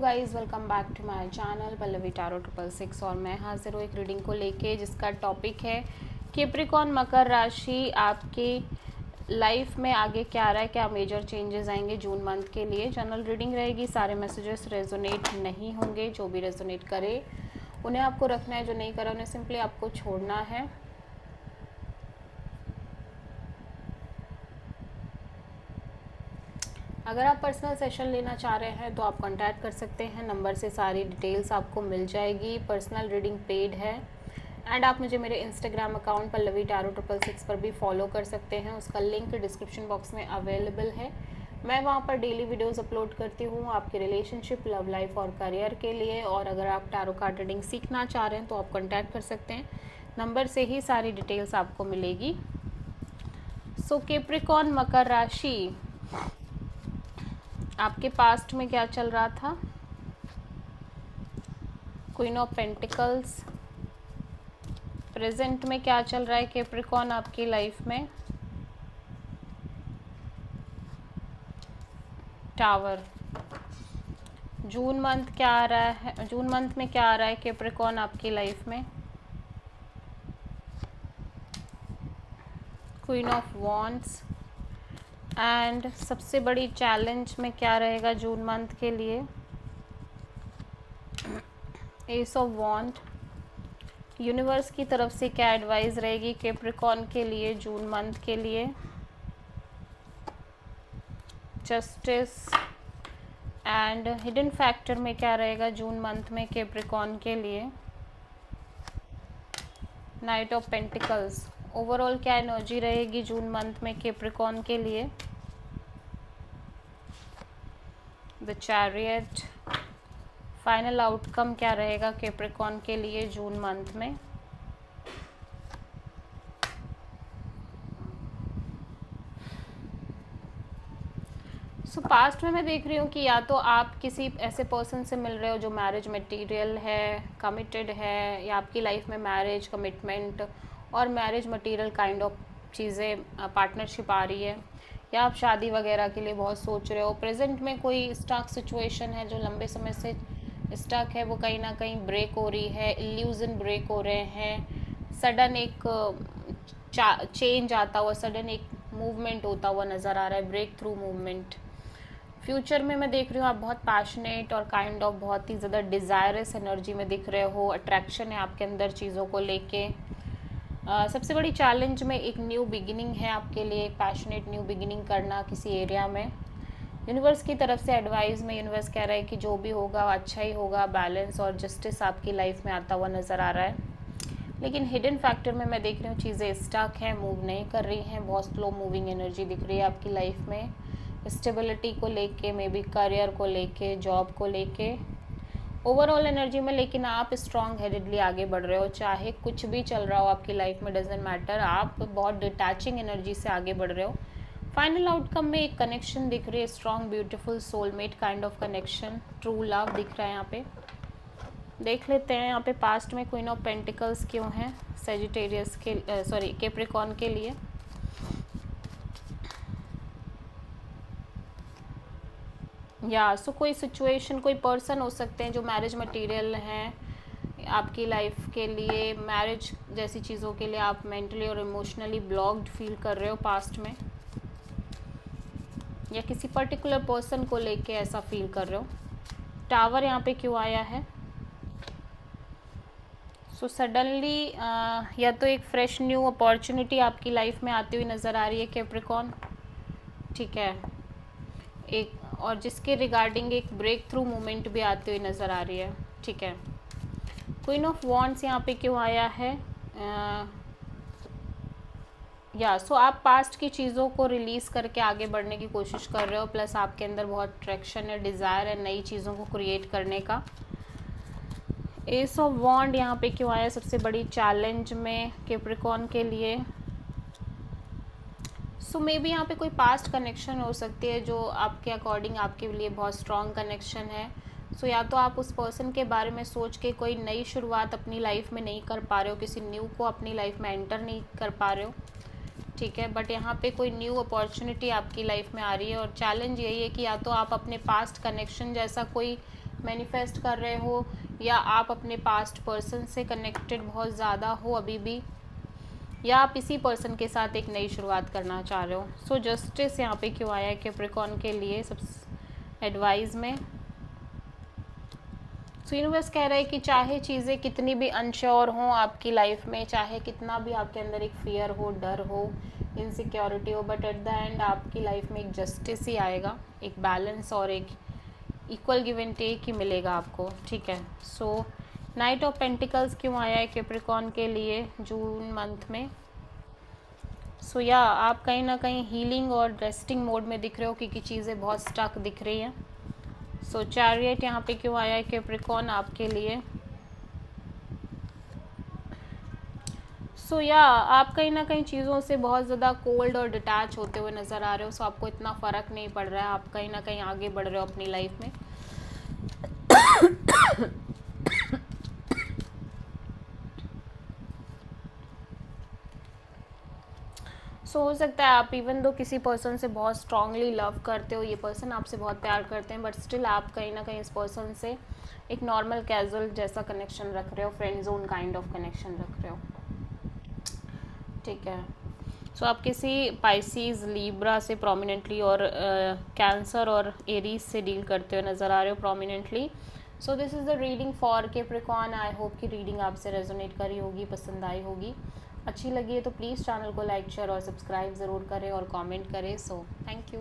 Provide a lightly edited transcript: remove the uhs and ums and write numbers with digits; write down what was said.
Guys welcome back to my channel Pallavi tarot 666 और मैं हाजिर हूँ एक रीडिंग को लेके जिसका टॉपिक है कैप्रिकॉर्न मकर राशि आपकी लाइफ में आगे क्या रहा है, क्या मेजर चेंजेस आएंगे जून मंथ के लिए। जनरल रीडिंग रहेगी, सारे मैसेजेस रेजोनेट नहीं होंगे। जो भी रेजोनेट करे उन्हें आपको रखना है, जो नहीं करा उन्हें सिंपली आपको छोड़ना है। अगर आप पर्सनल सेशन लेना चाह रहे हैं तो आप कांटेक्ट कर सकते हैं, नंबर से सारी डिटेल्स आपको मिल जाएगी। पर्सनल रीडिंग पेड है एंड आप मुझे मेरे इंस्टाग्राम अकाउंट पल्लवी टैरो 666 पर भी फॉलो कर सकते हैं, उसका लिंक डिस्क्रिप्शन बॉक्स में अवेलेबल है। मैं वहाँ पर डेली वीडियोस अपलोड करती हूँ आपके रिलेशनशिप, लव लाइफ और करियर के लिए। और अगर आप टैरो कार्ड रीडिंग सीखना चाह रहे हैं तो आप कॉन्टैक्ट कर सकते हैं, नंबर से ही सारी डिटेल्स आपको मिलेगी। सो कैप्रिकॉर्न मकर राशि, आपके पास्ट में क्या चल रहा था? Queen of pentacles. प्रेजेंट में क्या चल रहा है कैप्रिकॉर्न आपकी लाइफ में? टावर। जून मंथ क्या आ रहा है? जून मंथ में क्या आ रहा है कैप्रिकॉर्न आपकी लाइफ में? Queen of wands. एंड सबसे बड़ी चैलेंज में क्या रहेगा जून मंथ के लिए? S of wand. यूनिवर्स की तरफ से क्या एडवाइस रहेगी कैप्रिकॉर्न के लिए जून मंथ के लिए? जस्टिस। एंड हिडन फैक्टर में क्या रहेगा जून मंथ में कैप्रिकॉर्न के लिए? Night of pentacles. ओवरऑल क्या एनर्जी रहेगी जून मंथ में कैप्रिकॉर्न के लिए? The chariot. फाइनल आउटकम क्या रहेगा कैप्रिकॉर्न के लिए जून मंथ में? पास्ट में मैं देख रही हूँ कि या तो आप किसी ऐसे पर्सन से मिल रहे हो जो मैरिज मटेरियल है, कमिटेड है, या आपकी लाइफ में मैरिज, कमिटमेंट और मैरिज मटेरियल काइंड ऑफ चीज़ें, पार्टनरशिप आ रही है, या आप शादी वगैरह के लिए बहुत सोच रहे हो। प्रेजेंट में कोई स्टक सिचुएशन है जो लंबे समय से स्टक है, वो कहीं ना कहीं ब्रेक हो रही है, इल्यूजन ब्रेक हो रहे हैं, सडन एक चेंज आता हुआ, सडन एक मूवमेंट होता हुआ नज़र आ रहा है, ब्रेक थ्रू मूवमेंट। फ्यूचर में मैं देख रही हूँ आप बहुत पैशनेट और काइंड ऑफ बहुत ही ज़्यादा डिज़ायरस एनर्जी में दिख रहे हो, अट्रैक्शन है आपके अंदर चीज़ों को लेके। सबसे बड़ी चैलेंज में एक न्यू बिगिनिंग है आपके लिए, पैशनेट न्यू बिगिनिंग करना किसी एरिया में। यूनिवर्स की तरफ से एडवाइस में यूनिवर्स कह रहा है कि जो भी होगा अच्छा ही होगा, बैलेंस और जस्टिस आपकी लाइफ में आता हुआ नज़र आ रहा है। लेकिन हिडन फैक्टर में मैं देख रही हूँ चीज़ें स्टक हैं, मूव नहीं कर रही हैं, बहुत स्लो मूविंग एनर्जी दिख रही है आपकी लाइफ में, स्टेबिलिटी को लेके, मे बी करियर को लेके, जॉब को लेके, ओवरऑल एनर्जी में। लेकिन आप स्ट्रॉन्ग हेडेडली आगे बढ़ रहे हो, चाहे कुछ भी चल रहा हो आपकी लाइफ में, डजेंट मैटर, आप बहुत डिटैचिंग एनर्जी से आगे बढ़ रहे हो। फाइनल आउटकम में एक कनेक्शन दिख रही है, strong beautiful soulmate kind of connection, true love दिख रहा है यहाँ पे। देख लेते हैं यहाँ पे पास्ट में क्वीन ऑफ पेंटिकल्स क्यों है सेजिटेरियस के, कैप्रिकॉर्न के लिए। या सो कोई सिचुएशन, कोई पर्सन हो सकते हैं जो मैरिज मटेरियल हैं आपकी लाइफ के लिए, मैरिज जैसी चीज़ों के लिए आप मेंटली और इमोशनली ब्लॉक्ड फील कर रहे हो पास्ट में, या किसी पर्टिकुलर पर्सन को लेके ऐसा फील कर रहे हो। टावर यहाँ पे क्यों आया है? सो सडनली या तो एक फ्रेश न्यू अपॉर्चुनिटी आपकी लाइफ में आती हुई नज़र आ रही है कैप्रिकॉर्न, ठीक है, एक, और जिसके रिगार्डिंग एक ब्रेक थ्रू मूवमेंट भी आती हुई नज़र आ रही है, ठीक है। क्वीन ऑफ वॉन्ड्स यहाँ पे क्यों आया है? या सो आप पास्ट की चीज़ों को रिलीज़ करके आगे बढ़ने की कोशिश कर रहे हो, प्लस आपके अंदर बहुत अट्रैक्शन है, डिज़ायर है नई चीज़ों को क्रिएट करने का। एस ऑफ वॉन्ड यहाँ पे क्यों आया सबसे बड़ी चैलेंज में कैप्रिकॉर्न के लिए? सो मे बी यहाँ पे कोई पास्ट कनेक्शन हो सकती है जो आपके अकॉर्डिंग आपके लिए बहुत स्ट्रॉन्ग कनेक्शन है। सो या तो आप उस पर्सन के बारे में सोच के कोई नई शुरुआत अपनी लाइफ में नहीं कर पा रहे हो, किसी न्यू को अपनी लाइफ में एंटर नहीं कर पा रहे हो, ठीक है, बट यहाँ पे कोई न्यू अपॉर्चुनिटी आपकी लाइफ में आ रही है। और चैलेंज यही है कि या तो आप अपने पास्ट कनेक्शन जैसा कोई मैनिफेस्ट कर रहे हो, या आप अपने पास्ट पर्सन से कनेक्टेड बहुत ज़्यादा हो अभी भी, या आप इसी पर्सन के साथ एक नई शुरुआत करना चाह रहे हो। सो जस्टिस यहाँ पे क्यों आया है कैप्रिकॉर्न के लिए सब एडवाइस में। सो यूनिवर्स कह रहा है कि चाहे चीज़ें कितनी भी अनश्योर हों आपकी लाइफ में, चाहे कितना भी आपके अंदर एक फियर हो, डर हो, इनसिक्योरिटी हो, बट एट द एंड आपकी लाइफ में एक जस्टिस ही आएगा, एक बैलेंस और एक इक्वल गिव एंड टेक ही मिलेगा आपको, ठीक है। सो नाइट ऑफ पेंटिकल्स क्यों आया है कैप्रिकॉर्न के लिए जून मंथ में। सो या आप कहीं ना कहीं हीलिंग और रेस्टिंग मोड में दिख रहे हो, क्योंकि चीज़ें बहुत स्टक दिख रही हैं। सो चैरियट यहाँ पे क्यों आया है कैप्रिकॉर्न आपके लिए। सो या आप कहीं ना कहीं चीज़ों से बहुत ज़्यादा कोल्ड और डिटैच होते हुए नज़र आ रहे हो। सो आपको इतना फ़र्क नहीं पड़ रहा है, आप कहीं ना कहीं आगे बढ़ रहे हो अपनी लाइफ में। सो हो सकता है आप इवन दो किसी पर्सन से बहुत स्ट्रांगली लव करते हो, ये पर्सन आपसे बहुत प्यार करते हैं, बट स्टिल आप कहीं ना कहीं इस पर्सन से एक नॉर्मल कैजुअल जैसा कनेक्शन रख रहे हो, friend zone kind of connection रख रहे हो, ठीक है। सो आप किसी पाइसीज, लीब्रा से प्रोमिनेंटली और कैंसर और एरीज से डील करते हुए नज़र आ रहे हो prominently. So this is the reading for Capricorn. I hope कि रीडिंग आपसे रेजोनेट करी होगी, पसंद आई होगी। अच्छी लगी है तो प्लीज़ चैनल को लाइक, शेयर और सब्सक्राइब ज़रूर करें और कमेंट करें। So thank you.